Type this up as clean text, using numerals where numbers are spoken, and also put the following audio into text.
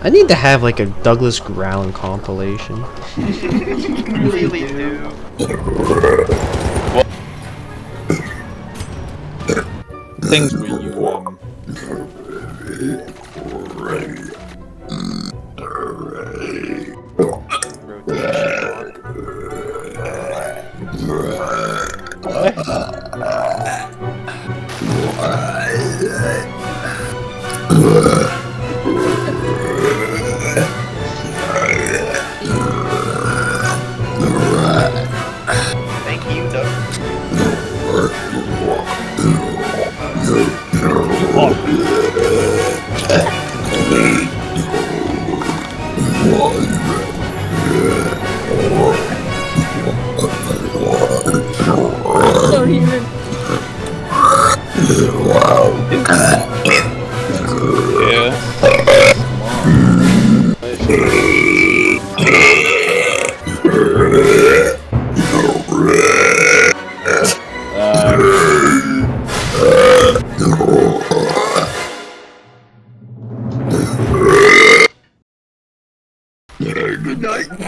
I need to have like a Douglas Ground compilation. You really do. What? Things where you rotation Thank you, Doug. Don't even. yeah. Good night.